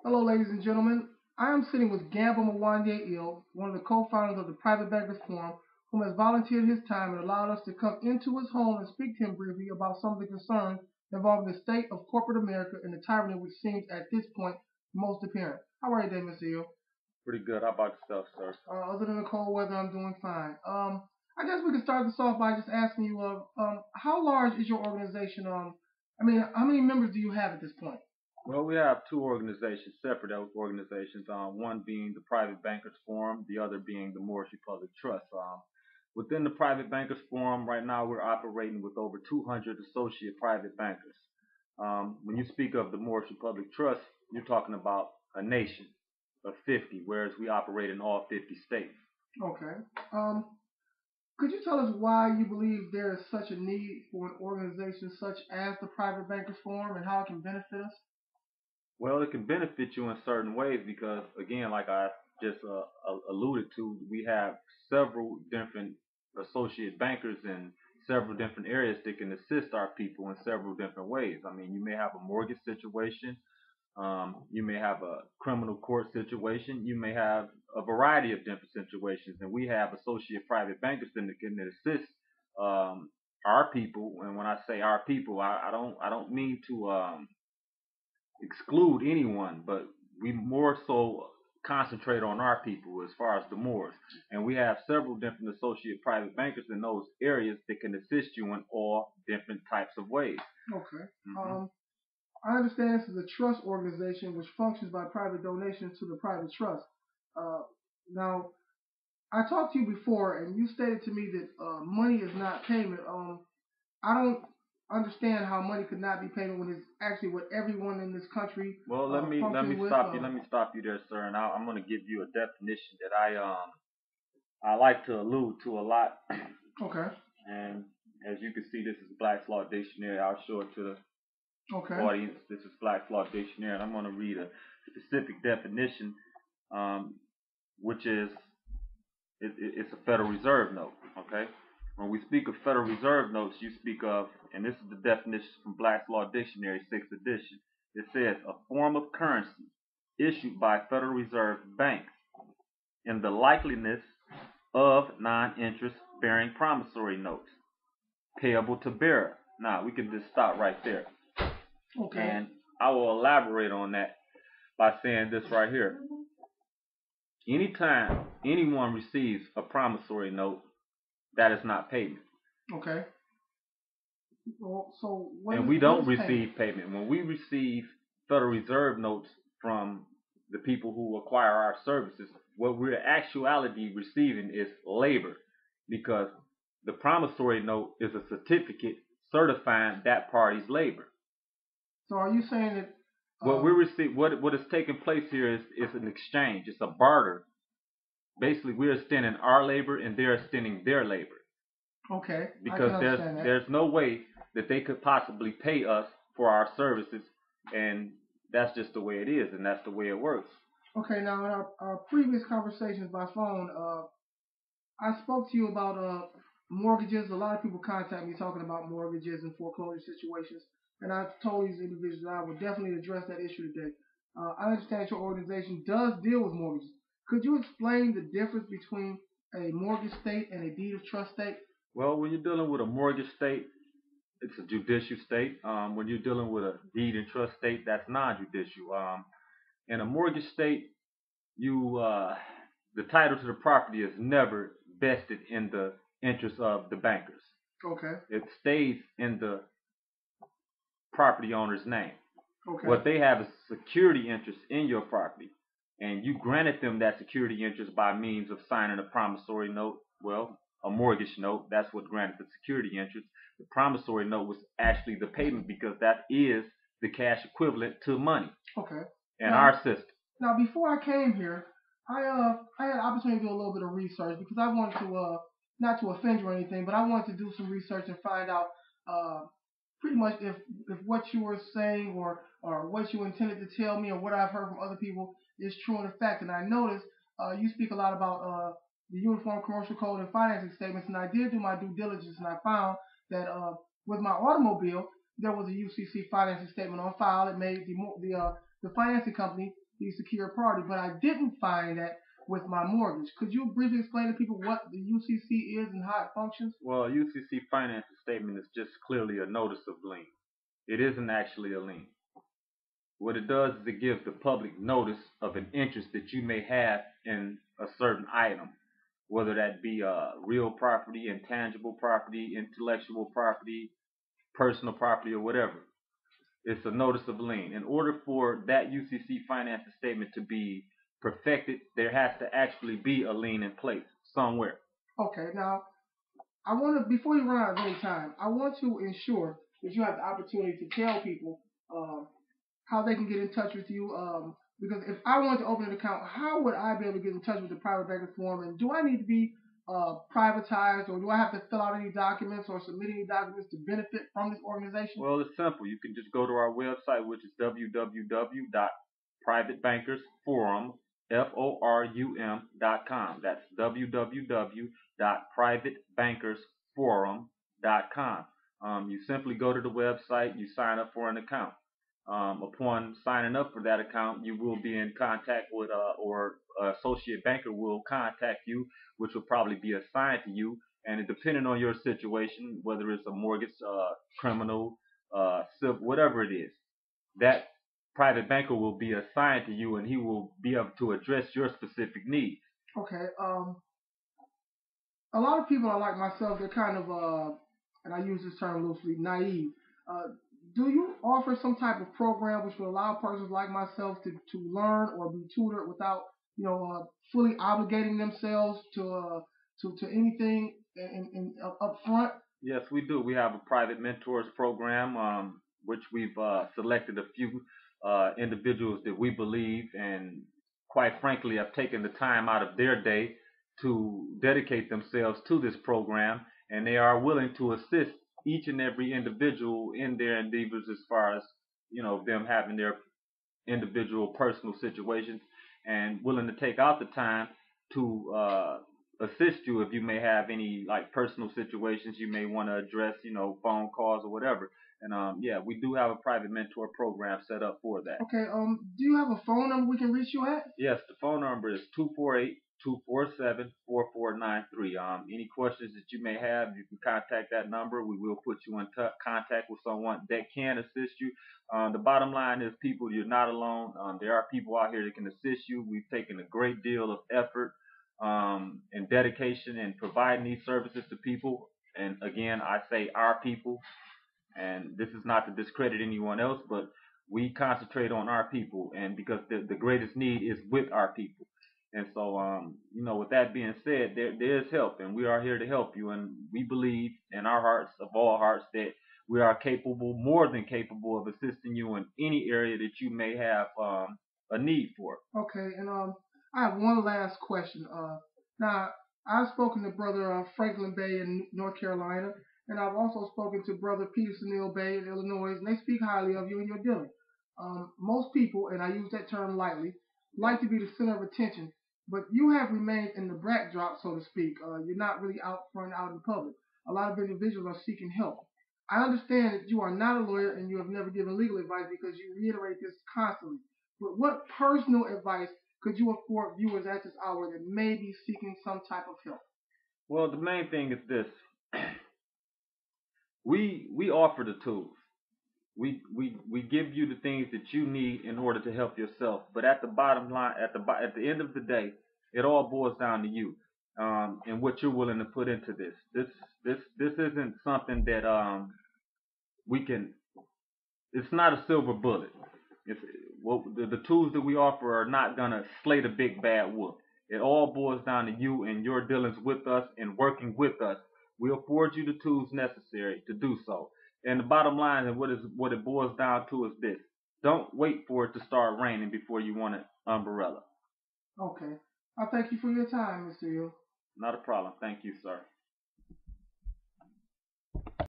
Hello, ladies and gentlemen. I am sitting with Gamble Mwande Il, one of the co-founders of the Private Bankers Forum, whom has volunteered his time and allowed us to come into his home and speak to him briefly about some of the concerns involving the state of corporate America and the tyranny which seems at this point most apparent. How are you today, Mr. Il? Pretty good. How about yourself, sir? Other than the cold weather, I'm doing fine. I guess we could start this off by just asking you, how large is your organization? How many members do you have at this point? Well, we have two organizations, separate organizations. One being the Private Bankers Forum, the other being the Morris Republic Trust. Within the Private Bankers Forum, right now we're operating with over 200 associate private bankers. When you speak of the Morris Republic Trust, you're talking about a nation of 50, whereas we operate in all 50 states. Okay. Um, could you tell us why you believe there is such a need for an organization such as the Private Bankers Forum and how it can benefit us? Well, it can benefit you in certain ways because, again, like I just alluded to, we have several different associate bankers in several different areas that can assist our people in several different ways. I mean, you may have a mortgage situation, you may have a criminal court situation, you may have a variety of different situations, and we have associate private bankers that can assist our people. And when I say our people, I don't mean to exclude anyone, but we more so concentrate on our people as far as the Moors. And we have several different associate private bankers in those areas that can assist you in all different types of ways. Okay. Mm-hmm. I understand this is a trust organization which functions by private donations to the private trust. Uh, Now, I talked to you before, and you stated to me that money is not payment. I don't understand how money could not be payment when it's actually what everyone in this country Well, let me functions with. stop you. Let me stop you there, sir. And I'm going to give you a definition that I like to allude to a lot. Okay. And as you can see, this is Black's Law Dictionary. I'll show it to the Okay. audience. This is Black's Law Dictionary, and I'm going to read a specific definition, um, which is it's a Federal Reserve note. Okay. When we speak of Federal Reserve notes, you speak of, and this is the definition from Black's Law Dictionary, 6th edition. It says a form of currency issued by Federal Reserve banks in the likeliness of non-interest bearing promissory notes payable to bearer. Now we can just stop right there. Okay. And I will elaborate on that by saying this right here. Anytime anyone receives a promissory note, that is not payment. Okay. Well, so and we don't receive payment. When we receive Federal Reserve notes from the people who acquire our services, what we're actuality receiving is labor, because the promissory note is a certificate certifying that party's labor. So are you saying that what we receive, what is taking place here is an exchange. It's a barter. Basically, we're extending our labor and they're extending their labor. Okay. Because there's no way that they could possibly pay us for our services, and that's just the way it is, and that's the way it works. Okay. Now, in our previous conversations by phone, I spoke to you about mortgages. A lot of people contact me talking about mortgages and foreclosure situations, and I've told these individuals that I will definitely address that issue today. I understand your organization does deal with mortgages. Could you explain the difference between a mortgage state and a deed of trust state? Well, when you're dealing with a mortgage state, it's a judicial state. When you're dealing with a deed and trust state, that's non-judicial. In a mortgage state, you the title to the property is never vested in the interest of the bankers. Okay. It stays in the property owner's name. Okay. What they have is security interest in your property, and you granted them that security interest by means of signing a promissory note. Well, a mortgage note, that's what granted the security interest. The promissory note was actually the payment, because that is the cash equivalent to money. Okay. In our system. Now, before I came here, I had an opportunity to do a little bit of research because I wanted to not to offend you or anything, but I wanted to do some research and find out uh, pretty much if what you were saying or what you intended to tell me or what I've heard from other people is true in fact. And I noticed you speak a lot about the Uniform Commercial Code and financing statements, and I did do my due diligence, and I found that with my automobile there was a UCC financing statement on file. It made the financing company the secured party, but I didn't find that with my mortgage. Could you briefly explain to people what the UCC is and how it functions? Well, UCC financial statement is just clearly a notice of lien. It isn't actually a lien. What it does is it gives the public notice of an interest that you may have in a certain item, whether that be real property, intangible property, intellectual property, personal property, or whatever. It's a notice of lien. In order for that UCC financial statement to be perfected, there has to actually be a lien in place somewhere. Okay, now I want to, before you run out of any time, I want to ensure that you have the opportunity to tell people how they can get in touch with you. Because if I wanted to open an account, how would I be able to get in touch with the private banker form? And do I need to be privatized, or do I have to fill out any documents or submit any documents to benefit from this organization? Well, it's simple. You can just go to our website, which is www.privatebankersforum.com. That's www.privatebankersforum.com. You simply go to the website, you sign up for an account. Upon signing up for that account, you will be in contact with, or associate banker will contact you, which will probably be assigned to you. And depending on your situation, whether it's a mortgage, criminal, civil, whatever it is, that private banker will be assigned to you, and he will be able to address your specific needs. Okay. A lot of people are like myself. They're kind of, and I use this term loosely, naive. Do you offer some type of program which will allow persons like myself to learn or be tutored without, fully obligating themselves to anything up front? Yes, we do. We have a private mentors program, which we've selected a few individuals that we believe and, quite frankly, have taken the time out of their day to dedicate themselves to this program, and they are willing to assist each and every individual in their endeavors as far as, them having their individual personal situations, and willing to take out the time to assist you if you may have any like personal situations you may want to address, phone calls or whatever. And yeah, we do have a private mentor program set up for that. Okay. Do you have a phone number we can reach you at? Yes, the phone number is 248-247-4493. Any questions that you may have, you can contact that number. We will put you in contact with someone that can assist you. The bottom line is, people, you're not alone. There are people out here that can assist you. We've taken a great deal of effort and dedication in providing these services to people. And again, I say our people, and this is not to discredit anyone else, but we concentrate on our people, and because the greatest need is with our people. And so, with that being said, there is help, and we are here to help you. And we believe in our hearts, of all hearts, that we are capable, more than capable, of assisting you in any area that you may have a need for. Okay, and I have one last question. Now I've spoken to Brother Franklin Bay in North Carolina, and I've also spoken to Brother Peterson Neal Bay in Illinois, and they speak highly of you and your dealing. Most people, and I use that term lightly, like to be the center of attention, but you have remained in the backdrop, so to speak. You're not really out front, out in public. A lot of individuals are seeking help. I understand that you are not a lawyer and you have never given legal advice because you reiterate this constantly. But what personal advice could you afford viewers at this hour that may be seeking some type of help? Well, the main thing is this: we offer the tools. We give you the things that you need in order to help yourself. But at the bottom line, at the end of the day, it all boils down to you, and what you're willing to put into this. This isn't something that we can. It's not a silver bullet. It's the tools that we offer are not gonna slay the big bad wolf. It all boils down to you and your dealings with us and working with us. We afford you the tools necessary to do so. And the bottom line, and what it boils down to, is this: don't wait for it to start raining before you want an umbrella. Okay. I thank you for your time, Mr. Hill. Not a problem. Thank you, sir.